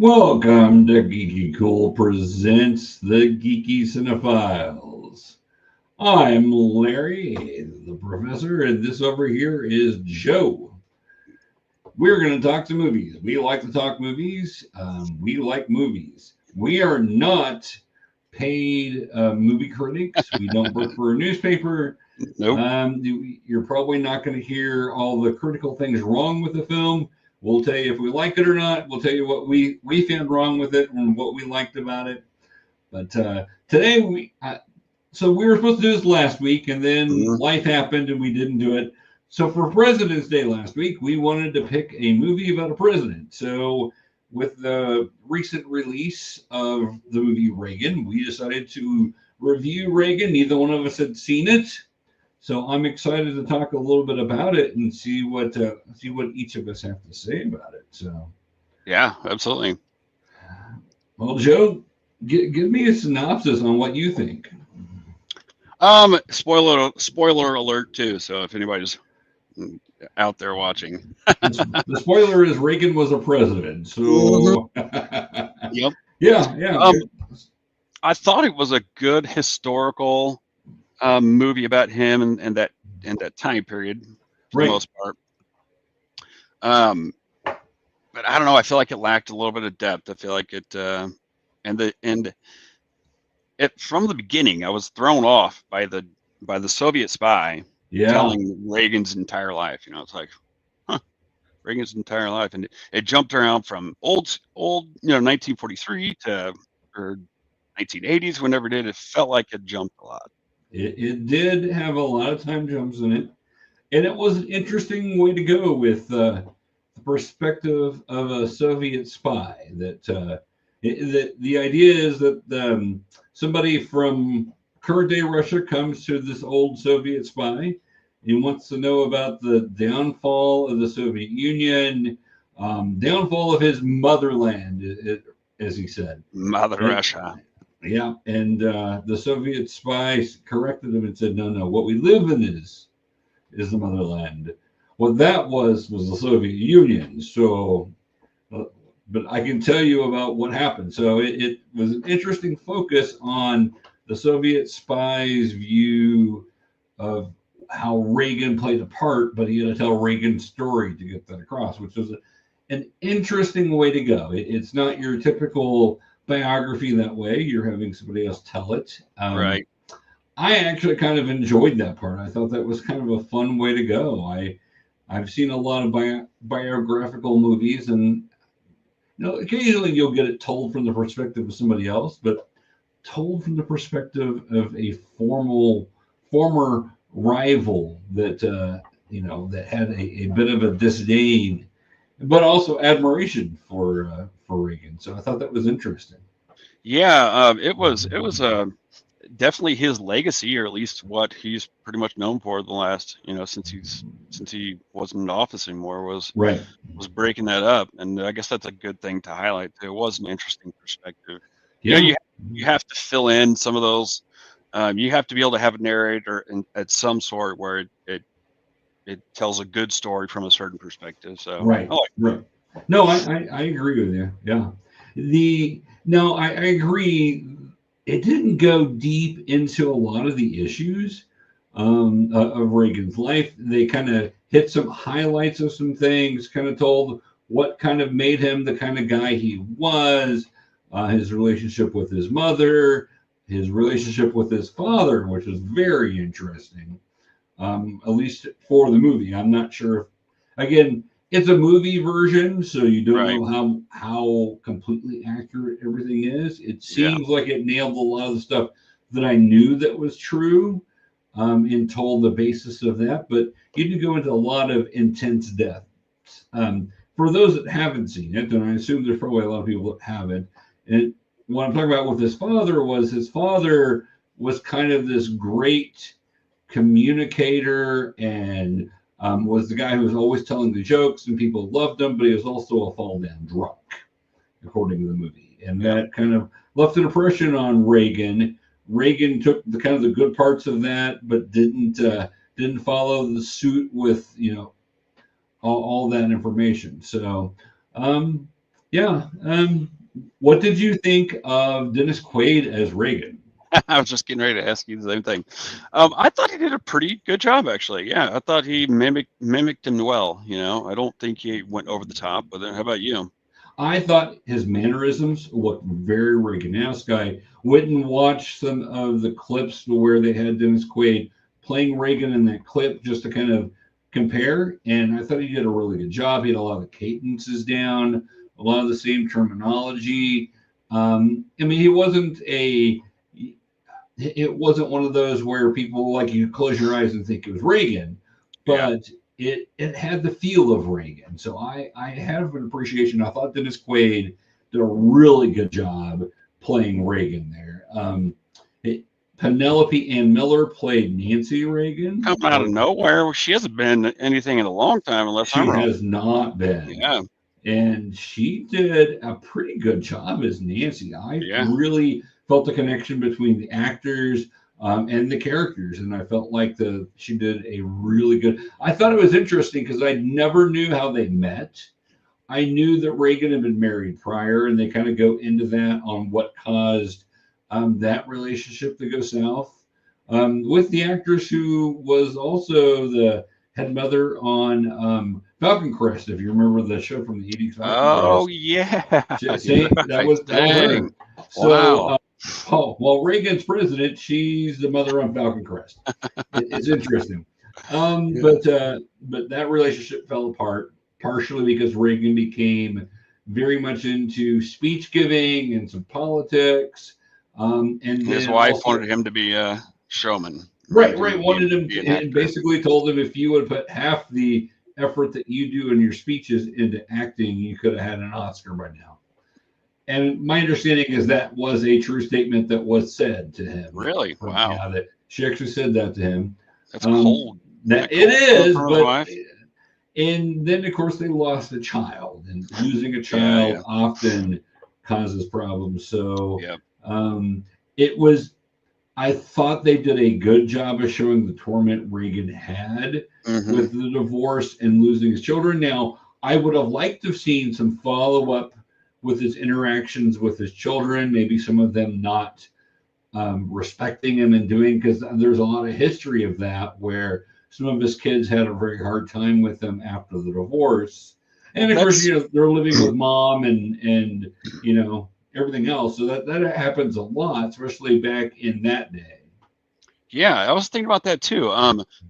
Welcome to GeekyKOOL presents the Geeky Cinephiles. I'm Larry, the professor, and this over here is Joe. We're going to talk to movies. We like to talk movies. We like movies. We are not paid movie critics. We don't work for a newspaper. Nope. You're probably not going to hear all the critical things wrong with the film. We'll tell you if we like it or not. We'll tell you what we found wrong with it and what we liked about it. But today so we were supposed to do this last week, and then life happened and we didn't do it. So for President's Day last week, we wanted to pick a movie about a president. So with the recent release of the movie Reagan, we decided to review Reagan. Neither one of us had seen it. So I'm excited to talk a little bit about it and see what each of us have to say about it. So, yeah, absolutely. Well, Joe, give me a synopsis on what you think. Spoiler alert too. So if anybody's out there watching, the spoiler is Reagan was a president. So, yep, yeah. I thought it was a good historical movie about him and that time period for the most part. But I don't know. I feel like it lacked a little bit of depth. I feel like it from the beginning, I was thrown off by the Soviet spy telling Reagan's entire life. It's like, Reagan's entire life, and it jumped around from old 1943 to 1980s. Whenever it did, it felt like it jumped a lot. It did have a lot of time jumps in it, and it was an interesting way to go with the perspective of a Soviet spy. That the idea is that somebody from current day Russia comes to this old Soviet spy and wants to know about the downfall of the Soviet Union, downfall of his motherland, as he said, Mother Russia. Yeah, and the Soviet spy corrected him and said, no, what we live in is the motherland. What that was the Soviet Union. So, but I can tell you about what happened. So it was an interesting focus on the Soviet spy's view of how Reagan played a part, but he had to tell Reagan's story to get that across, which was an interesting way to go. It's not your typical biography that way. You're having somebody else tell it. Right. I actually kind of enjoyed that part. I thought that was kind of a fun way to go. I've seen a lot of biographical movies, and occasionally you'll get it told from the perspective of somebody else, but told from the perspective of a former rival that that had a bit of a disdain, but also admiration for Reagan. So I thought that was interesting. Yeah, it was definitely his legacy, or at least what he's pretty much known for the last, since he wasn't in office anymore, was breaking that up. And I guess that's a good thing to highlight. It was an interesting perspective. Yeah, you have to fill in some of those. You have to be able to have a narrator at some sort where it tells a good story from a certain perspective. So right. No, I agree with you. Yeah. I agree. It didn't go deep into a lot of the issues of Reagan's life. They kind of hit some highlights of some things, kind of told what kind of made him the kind of guy he was, his relationship with his mother, his relationship with his father, which is very interesting, at least for the movie. I'm not sure if, again, it's a movie version, so you don't know how completely accurate everything is. It seems like it nailed a lot of the stuff that I knew that was true, and told the basis of that. But you did go into a lot of intense deaths. For those that haven't seen it, and I assume there's probably a lot of people that haven't, and what I'm talking about with his father was kind of this great communicator and was the guy who was always telling the jokes and people loved him, but he was also a fall down drunk, according to the movie. And that kind of left an impression on Reagan. Reagan took the kind of the good parts of that, but didn't follow the suit with all that information. So What did you think of Dennis Quaid as Reagan? I was just getting ready to ask you the same thing. I thought he did a pretty good job, actually. Yeah, I thought he mimicked him well. I don't think he went over the top. But then, how about you? I thought his mannerisms looked very Reagan-esque. I went and watched some of the clips where they had Dennis Quaid playing Reagan in that clip just to kind of compare, and I thought he did a really good job. He had a lot of the cadences down, a lot of the same terminology. I mean, it wasn't one of those where people like you close your eyes and think it was Reagan, Yeah. but it had the feel of Reagan. So I have an appreciation. I thought Dennis Quaid did a really good job playing Reagan there. Penelope Ann Miller played Nancy Reagan. Coming out of nowhere. She hasn't been anything in a long time, unless I'm She wrong. has not been. Yeah. And she did a pretty good job as Nancy. I Yeah. really felt the connection between the actors and the characters, and I felt like she did a really good. I thought it was interesting because I never knew how they met. I knew that Reagan had been married prior, and they kind of go into that on what caused that relationship to go south. With the actress who was also the head mother on Falcon Crest, if you remember the show from the 80s, Falcon Oh Crest. yeah. That was Dang. her. So Wow. while Reagan's president, she's the mother on Falcon Crest. It's interesting. Yeah. But that relationship fell apart partially because Reagan became very much into speech giving and some politics. And His then wife also, wanted him to be a showman right, rather right, than wanted him be an to, and actor. basically told him if you would put half the effort that you do in your speeches into acting, you could have had an Oscar by now. And my understanding is that was a true statement that was said to him. Really? Wow. Yeah, that she actually said that to him. That's Um, cold. that That it cold coming is, from his but wife. and then of course they lost a child, and losing a Yeah. child Yeah. often causes problems. So Yeah. um, it was. I thought they did a good job of showing the torment Reagan had Hmm. with the divorce and losing his children. Now, I would have liked to have seen some follow up with his interactions with his children, maybe some of them not respecting him and doing, because there's a lot of history of that where some of his kids had a very hard time with him after the divorce. Well, And of course, that's they're living with mom and everything else. So that happens a lot, especially back in that day. yeah. I was thinking about that too.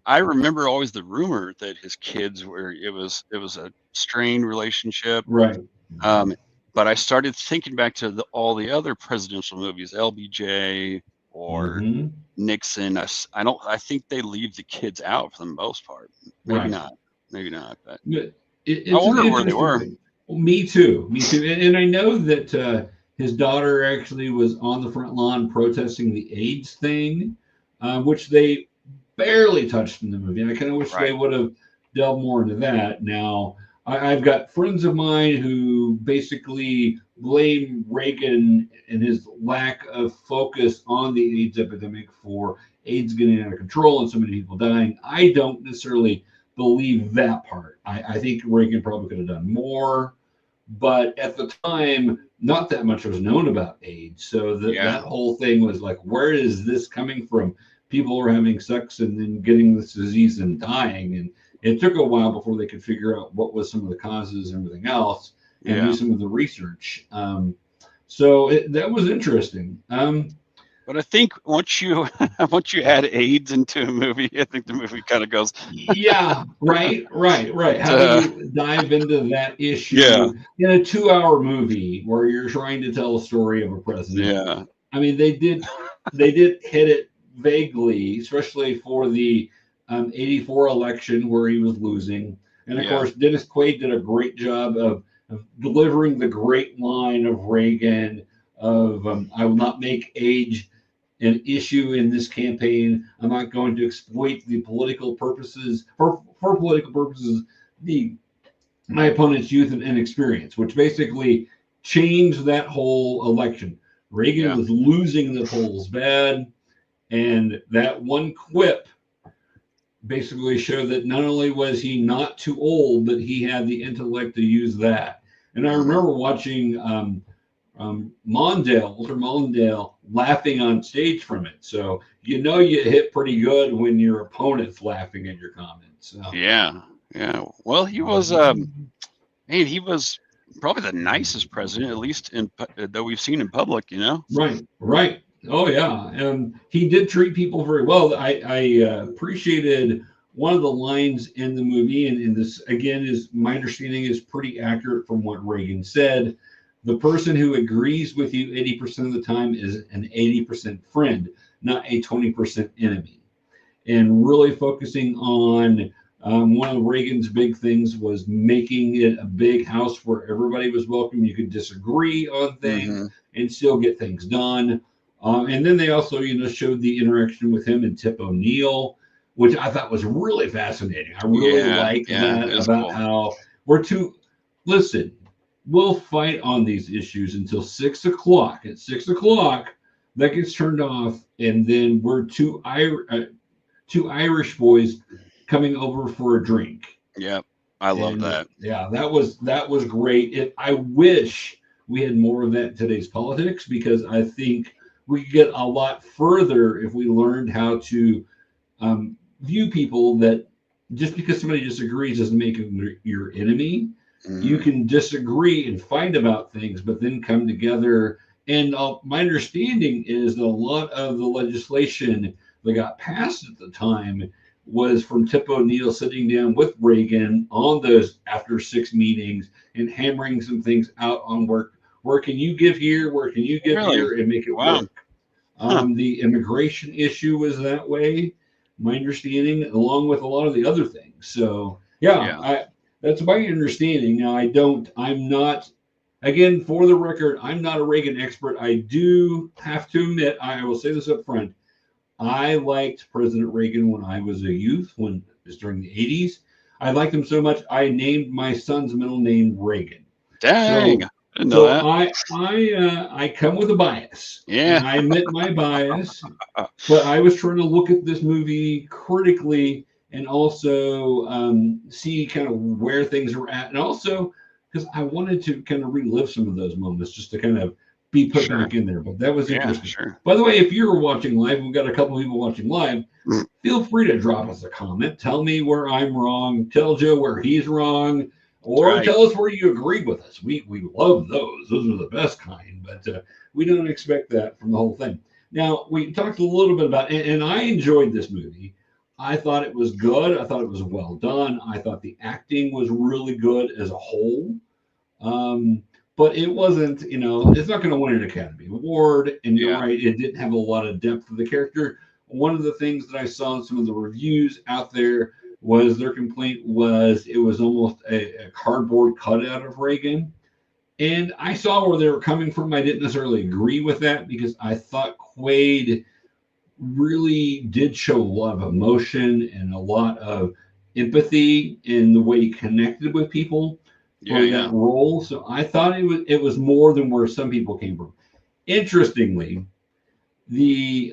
I remember always the rumor that his kids were. It was a strained relationship. Right. Um, but I started thinking back to all the other presidential movies, LBJ or Mm-hmm. Nixon. I don't. I think they leave the kids out for the most part. Maybe Right. not. Maybe not. But But I it's an wondered where they interesting were. thing. Well, me too. Me too. And I know that his daughter actually was on the front lawn protesting the AIDS thing, which they barely touched in the movie. And I kind of wish they Right. would have delved more into that. Now, I've got friends of mine who basically blame Reagan and his lack of focus on the AIDS epidemic for AIDS getting out of control and so many people dying. I don't necessarily believe that part. I think Reagan probably could have done more, but at the time, not that much was known about AIDS. So Yeah. that whole thing was like, where is this coming from? People are having sex and then getting this disease and dying. And it took a while before they could figure out what was some of the causes and everything else and do Yeah. some of the research. That was interesting. But I think once you once you add AIDS into a movie, I think the movie kind of goes. Yeah, right. But How do you dive into that yeah. issue in a 2 hour movie where you're trying to tell a story of a president? Yeah. I mean, they did hit it vaguely, especially for the '84 election where he was losing. And of Yeah. course, Dennis Quaid did a great job of delivering the great line of Reagan of "I will not make age an issue in this campaign. I'm not going to exploit the political purposes for political purposes the my opponent's youth and inexperience," which basically changed that whole election. Reagan Yeah. was losing the polls bad, and that one quip basically showed that not only was he not too old, but he had the intellect to use that. And I Hmm. remember watching Mondale laughing on stage from it. So you hit pretty good when your opponent's laughing at your comments. So. Yeah. Well, he was he was probably the nicest president, at least that we've seen in public. Right. Oh yeah, he did treat people very well. I appreciated one of the lines in the movie, and this again is my understanding is pretty accurate from what Reagan said. The person who agrees with you 80% of the time is an 80% friend, not a 20% enemy. And really focusing on one of Reagan's big things was making it a big house where everybody was welcome. You could disagree on things and still get things done. And then they also, showed the interaction with him and Tip O'Neill, which I thought was really fascinating. I really liked that about cool. How listen, we'll fight on these issues until 6 o'clock. At 6 o'clock, that gets turned off, and then we're two Irish boys coming over for a drink. Yep, I love that. Yeah, that was great. I wish we had more of that in today's politics, because I think we could get a lot further if we learned how to view people that just because somebody disagrees doesn't make them your enemy. You can disagree and fight about things, but then come together. And my understanding is that a lot of the legislation that got passed at the time was from Tip O'Neill sitting down with Reagan on those after 6 meetings and hammering some things out on where can you give here, where can you give here, and make it work. The immigration issue was that way, my understanding, along with a lot of the other things. So that's my understanding. Now, I'm not, again, for the record, I'm not a Reagan expert. I do have to admit, I will say this up front, I liked President Reagan when I was a youth, when it was during the 80s. I liked him so much, I named my son's middle name Reagan. Dang. So I come with a bias. Yeah. And I admit my bias, but I was trying to look at this movie critically and also see kind of where things were at. And also because I wanted to kind of relive some of those moments just to kind of be put back in there. But that was interesting. Sure. By the way, if you're watching live, we've got a couple of people watching live. Feel free to drop us a comment. Tell me where I'm wrong. Tell Joe where he's wrong. Or tell us where you agreed with us. We love those. Those are the best kind. But we don't expect that from the whole thing. Now, we talked a little bit about, and I enjoyed this movie. I thought it was good. I thought it was well done. I thought the acting was really good as a whole. But it wasn't, it's not going to win an Academy Award. And you're right, it didn't have a lot of depth of the character. One of the things that I saw in some of the reviews out there was their complaint was it was almost a cardboard cutout of Reagan. And I saw where they were coming from. I didn't necessarily agree with that because I thought Quaid really did show a lot of emotion and a lot of empathy in the way he connected with people for that role. So I thought it was more than where some people came from. Interestingly, the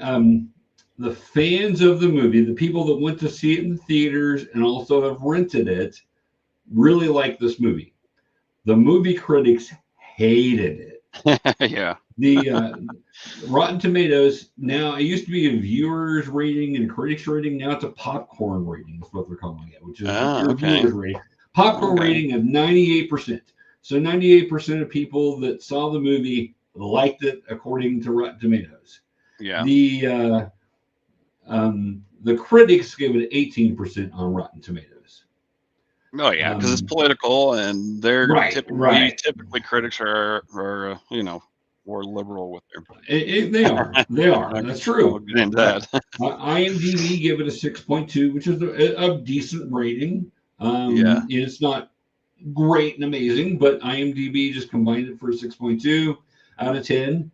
fans of the movie, the people that went to see it in the theaters and also have rented it, really like this movie. The movie critics hated it. The Rotten Tomatoes, now it used to be a viewers rating and a critics rating. Now it's a popcorn rating is what they're calling it, which is your viewers rating. Popcorn rating of 98%. So 98% of people that saw the movie liked it according to Rotten Tomatoes. The critics gave it 18% on Rotten Tomatoes. Oh yeah, because it's political, and they're typically critics are more liberal with their. They are. That's true. IMDb gave it a 6.2, which is a decent rating. It's not great and amazing, but IMDb just combined it for a 6.2 out of 10.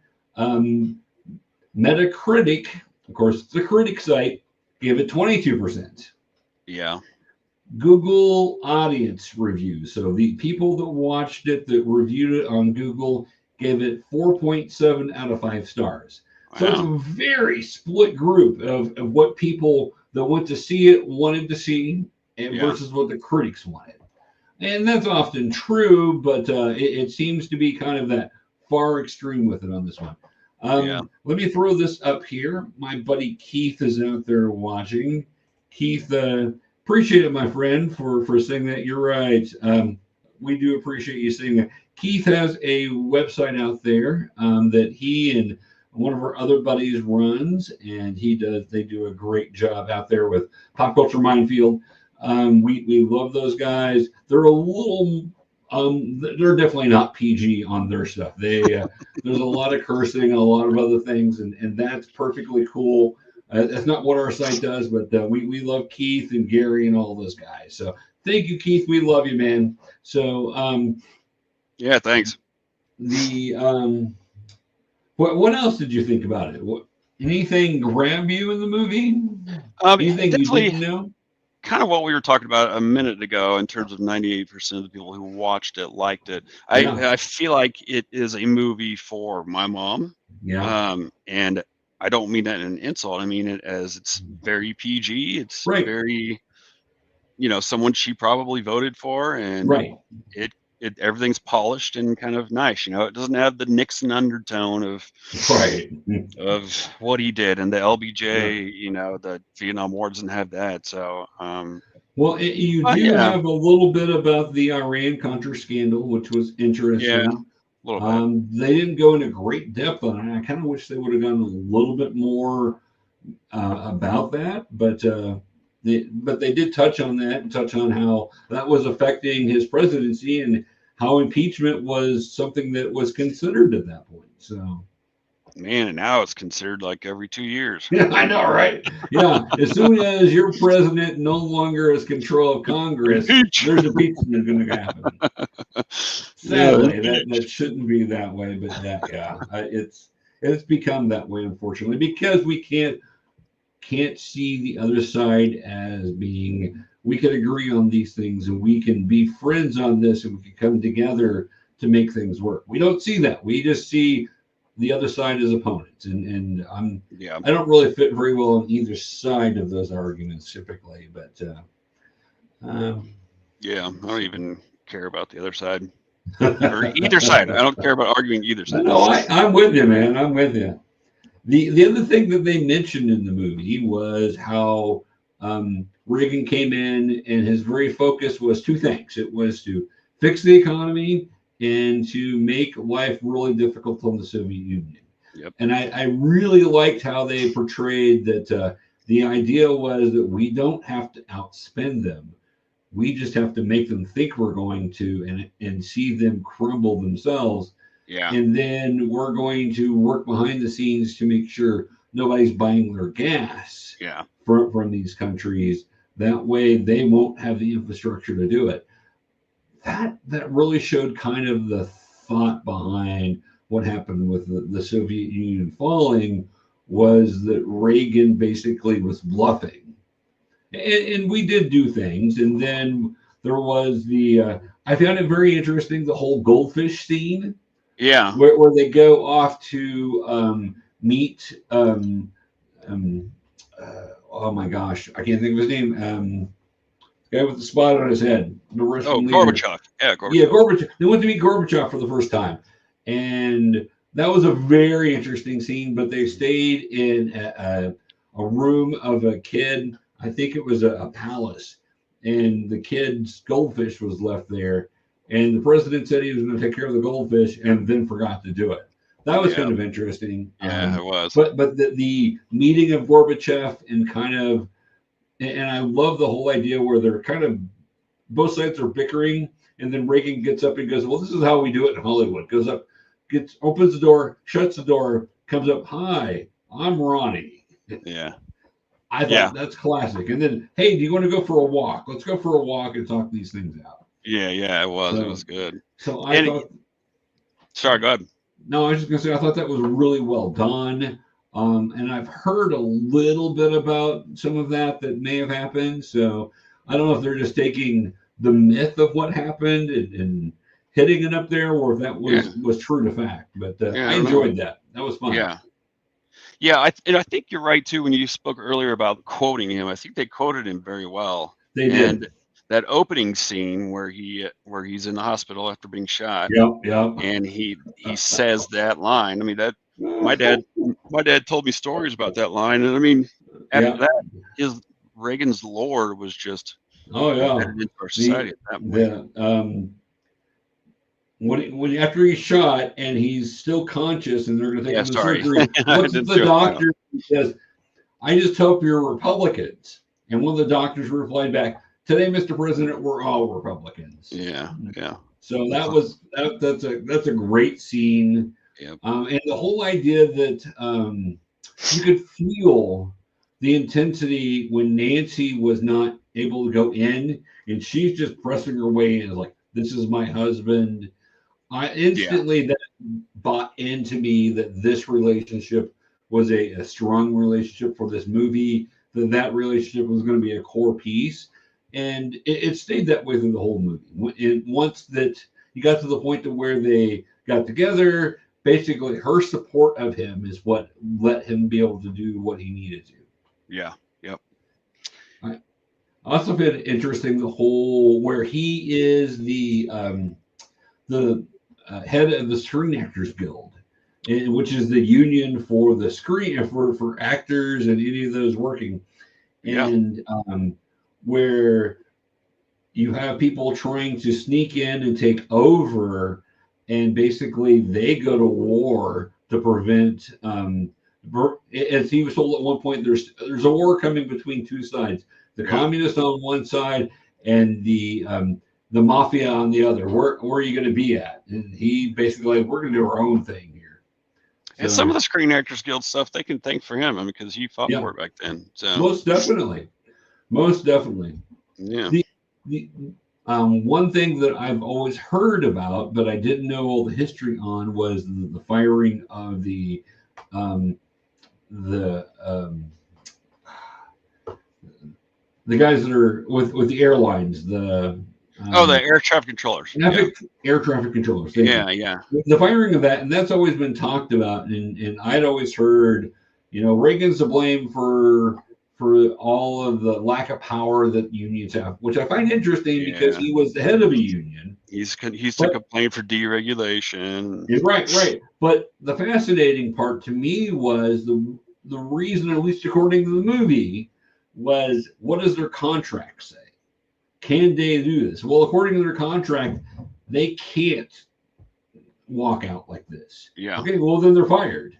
Metacritic, of course, it's a critic site, gave it 22%. Google audience reviews. So the people that watched it, that reviewed it on Google, gave it 4.7 out of 5 stars. So it's a very split group of what people that went to see it wanted to see versus what the critics wanted. And that's often true, but it seems to be kind of that far extreme with it on this one. Yeah. Let me throw this up here. My buddy Keith is out there watching. Keith, appreciate it, my friend, for saying that. You're right. We do appreciate you saying that. Keith has a website out there that he and one of our other buddies runs, and they do a great job out there with Pop Culture Minefield. We love those guys. They're a little they're definitely not PG on their stuff. There's a lot of cursing and a lot of other things, and that's perfectly cool. That's not what our site does, but we love Keith and Gary and all those guys. So thank you, Keith. We love you, man. So yeah, thanks. What else did you think about it? Anything grab you in the movie? Anything you didn't know? Kind of what we were talking about a minute ago in terms of 98% of the people who watched it liked it. I feel like it is a movie for my mom. Yeah. And I don't mean that in an insult. I mean it as it's very PG. It's right. very, someone she probably voted for, and right. Everything's polished and kind of nice. It doesn't have the Nixon undertone of what he did, and the LBJ, the Vietnam War doesn't have that. So, well, you do have a little bit about the Iran-Contra scandal, which was interesting. Yeah, a little bit. They didn't go into great depth on it. I kind of wish they would have gone a little bit more about that, but they did touch on that and touch on how that was affecting his presidency and how impeachment was something that was considered at that point. So, man, and now it's considered like every 2 years. Yeah, I know, right? Yeah, as soon as your president no longer has control of Congress, there's impeachment going to happen. Sadly, that shouldn't be that way, but it's become that way, unfortunately, because we can't see the other side as being, we can agree on these things and we can be friends on this and we can come together to make things work. We don't see that. We just see the other side as opponents, and I don't really fit very well on either side of those arguments typically, but I don't even care about the other side or either side. I don't care about arguing either side. No, I'm with you, man. I'm with you. The other thing that they mentioned in the movie was how Reagan came in and his very focus was two things. It was to fix the economy and to make life really difficult on the Soviet Union. Yep. And I really liked how they portrayed that the idea was that we don't have to outspend them. We just have to make them think we're going to and see them crumble themselves. Yeah. And then we're going to work behind the scenes to make sure nobody's buying their gas from these countries. That way they won't have the infrastructure to do it. That really showed kind of the thought behind what happened with the Soviet Union falling, was that Reagan basically was bluffing. And we did do things. And then there was I found it very interesting, the whole goldfish scene. Yeah. Where they go off to meet, oh my gosh, I can't think of his name. Guy with the spot on his head. The Russian leader. Gorbachev. Yeah, Gorbachev. Yeah, Gorbachev. They went to meet Gorbachev for the first time. And that was a very interesting scene, but they stayed in a room of a kid. I think it was a palace. And the kid's goldfish was left there. And the president said he was going to take care of the goldfish and then forgot to do it. That was kind of interesting. Yeah, it was. But the meeting of Gorbachev and I love the whole idea where they're kind of, both sides are bickering, and then Reagan gets up and goes, well, this is how we do it in Hollywood. Goes up, opens the door, shuts the door, comes up, hi, I'm Ronnie. Yeah. I thought that's classic. And then, hey, do you want to go for a walk? Let's go for a walk and talk these things out. Yeah, it was. It was good. So I thought. Sorry, go ahead. No, I was just going to say, I thought that was really well done. And I've heard a little bit about some of that may have happened. So I don't know if they're just taking the myth of what happened and hitting it up there, or if that was true to fact. But I enjoyed that. That was fun. Yeah. I think you're right too when you spoke earlier about quoting him. I think they quoted him very well. They did. that opening scene where he's in the hospital after being shot. Yep. And he says that line. I mean, that my dad told me stories about that line, and I mean, after that, Reagan's lore was just embedded into our society at that point. When after he's shot and he's still conscious and they're going to take him to surgery, what's the doctor says? I just hope you're Republicans. And one of the doctors replied back, "Today, Mr. President, we're all Republicans." Yeah. So that's a great scene. Yep. And the whole idea that you could feel the intensity when Nancy was not able to go in, and she's just pressing her way in, like, "This is my husband." I instantly that bought into me that this relationship was a strong relationship for this movie, that relationship was going to be a core piece. And it stayed that way through the whole movie. And once that you got to the point to where they got together, basically her support of him is what let him be able to do what he needed to. Yeah. Yep. I also found it interesting the whole where he is the head of the Screen Actors Guild, which is the union for the screen for actors and any of those working, and where you have people trying to sneak in and take over, and basically they go to war to prevent. As he was told at one point, there's a war coming between two sides: the communists on one side and the mafia on the other. Where are you going to be at? And he basically, we're going to do our own thing here. So, and some of the Screen Actors Guild stuff they can thank for him, because he fought for it back then. So most definitely. Yeah. The one thing that I've always heard about, but I didn't know all the history on, was the firing of the guys that are with the airlines, the air traffic controllers. Air traffic controllers. Yeah. The firing of that, and that's always been talked about, and I'd always heard, Reagan's to blame for all of the lack of power that unions have, which I find interesting because he was the head of a union. He's to complain for deregulation. Right. But the fascinating part to me was the reason, at least according to the movie, was what does their contract say? Can they do this? Well, according to their contract, they can't walk out like this. Yeah. Okay, well, then they're fired.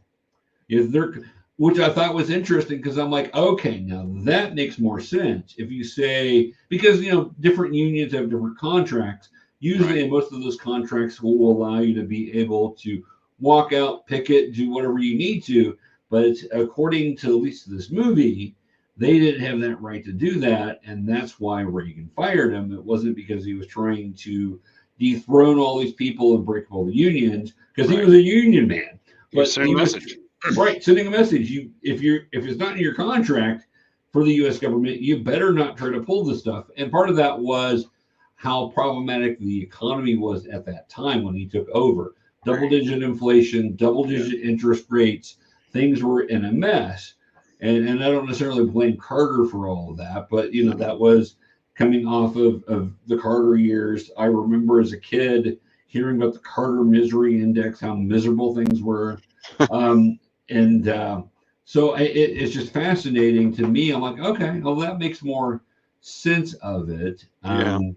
Which I thought was interesting, because I'm like, okay, now that makes more sense. If you say, because, different unions have different contracts, usually most of those contracts will allow you to be able to walk out, picket, do whatever you need to. But according to at least this movie, they didn't have that right to do that, and that's why Reagan fired him. It wasn't because he was trying to dethrone all these people and break all the unions, because he was a union man. But sending a message. Sending a message. If it's not in your contract for the U.S. government, you better not try to pull this stuff. And part of that was how problematic the economy was at that time when he took over. Double-digit inflation, double-digit interest rates. Things were in a mess. And I don't necessarily blame Carter for all of that, but that was coming off of the Carter years. I remember as a kid hearing about the Carter Misery Index, how miserable things were. So it's just fascinating to me. I'm like, okay, well, that makes more sense of it. I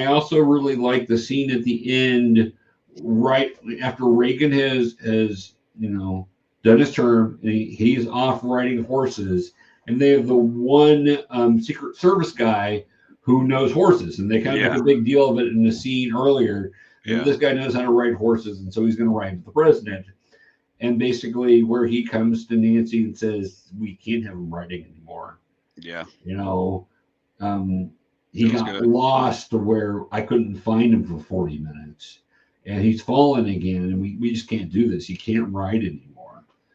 also really like the scene at the end, right after Reagan has done his term, and he's off riding horses, and they have the one Secret Service guy who knows horses, and they kind of make a big deal of it in the scene earlier. This guy knows how to ride horses, and so he's going to ride with the president. And basically, where he comes to Nancy and says, "We can't have him riding anymore." Yeah. He got lost to where I couldn't find him for 40 minutes, and he's fallen again, and we just can't do this. He can't ride anymore.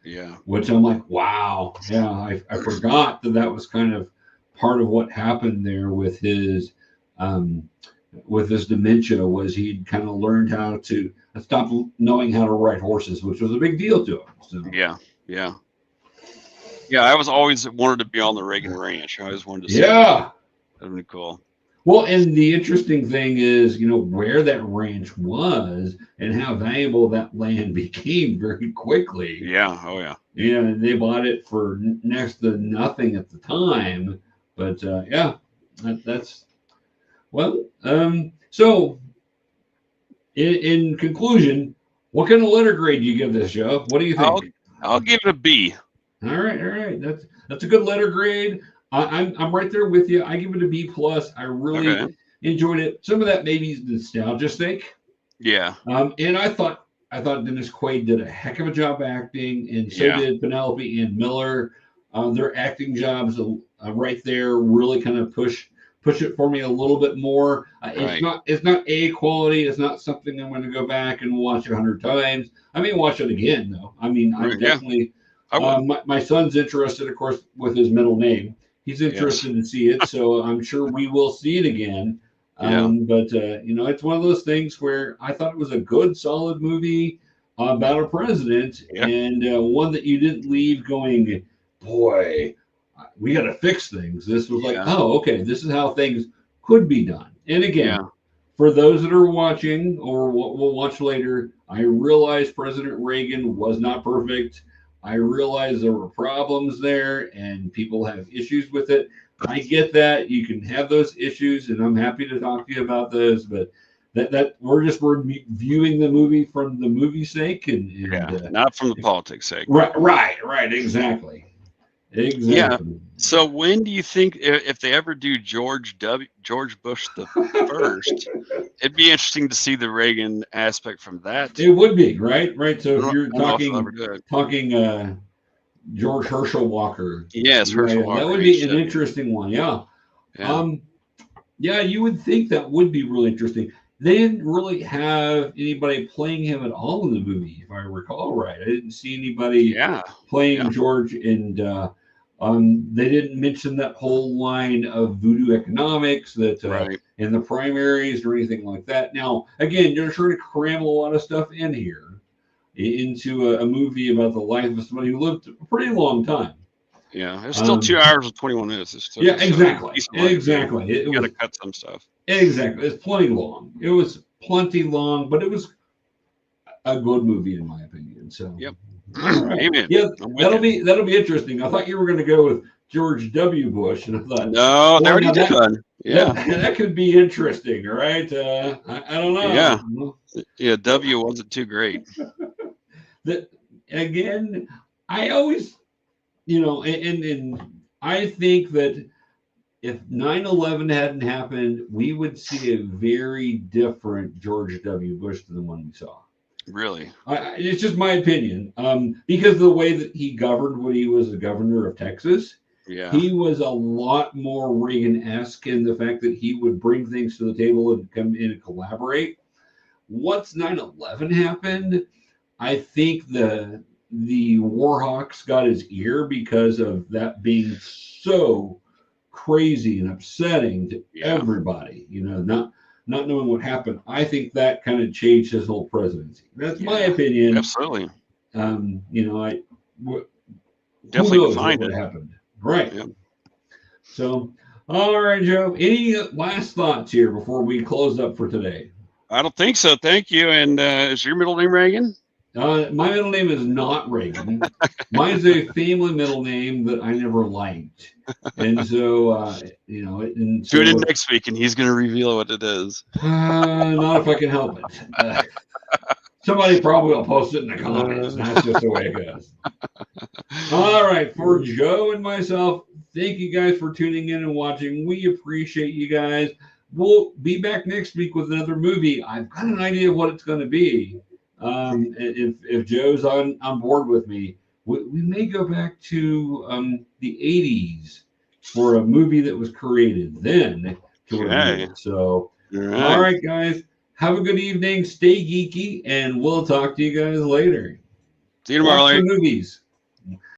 Yeah. Which I'm like, wow. Yeah, I forgot that was kind of part of what happened there with his dementia, was he'd kind of learned how to stop knowing how to ride horses, which was a big deal to him. So. Yeah. I was always wanted to be on the Reagan Ranch. I always wanted to see. Yeah. That'd be cool. Well, and the interesting thing is, where that ranch was and how valuable that land became very quickly. Yeah. Oh, yeah. They bought it for next to nothing at the time. But yeah, that's well. So in conclusion, what kind of letter grade do you give this, Joe? What do you think? I'll give it a B. All right. That's a good letter grade. I'm right there with you. I give it a B plus. I really enjoyed it. Some of that maybe is nostalgia sake. Yeah. And I thought Dennis Quaid did a heck of a job acting, and so did Penelope and Miller. Their acting jobs right there really kind of push it for me a little bit more. It's not A quality. It's not something I'm going to go back and watch 100 times. I may watch it again though. I mean, I definitely. My son's interested, of course, with his middle name. He's interested to see it, so I'm sure we will see it again. But it's one of those things where I thought it was a good, solid movie about a president, and one that you didn't leave going, boy, we got to fix things. This was like, oh, okay, this is how things could be done. And again, for those that are watching or we'll watch later, I realize President Reagan was not perfect. I realize there were problems there and people have issues with it. I get that. You can have those issues, and I'm happy to talk to you about those. But that we're viewing the movie from the movie's sake, and not from the politics sake. Right, exactly. Yeah. So when do you think, if they ever do George Bush the first, it'd be interesting to see the Reagan aspect from that. It would be right. So if you're talking George Herschel Walker. Yes, Herschel Walker. That would be an interesting one. Yeah. You would think that would be really interesting. They didn't really have anybody playing him at all in the movie, if I recall right. I didn't see anybody playing George, and they didn't mention that whole line of voodoo economics that in the primaries or anything like that. Now, again, you're trying to cram a lot of stuff in here into a movie about the life of somebody who lived a pretty long time. Yeah, it's still 2 hours and 21 minutes. Exactly. You got to cut some stuff. Exactly. It's plenty long. It was plenty long, but it was a good movie in my opinion. So Amen. Yeah, that'll be interesting. I thought you were going to go with George W. Bush, and I thought no, they already did one. Yeah, that could be interesting. All right, I don't know. Yeah, W wasn't too great. Again, I always, and I think that if 9/11 hadn't happened, we would see a very different George W. Bush than the one we saw. Really? It's just my opinion. Because of the way that he governed when he was the governor of Texas. Yeah. He was a lot more Reagan-esque in the fact that he would bring things to the table and come in and collaborate. Once 9/11 happened, I think the Warhawks got his ear because of that being so crazy and upsetting to everybody. Not knowing what happened. I think that kind of changed his whole presidency. That's my opinion. Absolutely. I definitely find what it happened. Right. Yeah. So, all right, Joe. Any last thoughts here before we close up for today? I don't think so. Thank you. And is your middle name Reagan? My middle name is not Reagan. Mine's a family middle name that I never liked, and so tune in next week, and he's going to reveal what it is. Not if I can help it. Somebody probably will post it in the comments. That's just the way it goes. All right, for Joe and myself, thank you guys for tuning in and watching. We appreciate you guys. We'll be back next week with another movie. I've got an idea of what it's going to be. If Joe's on board with me, we may go back to the 80s for a movie that was created then. So, all right, guys, have a good evening. Stay geeky, and we'll talk to you guys later. See you tomorrow. Watch the movies.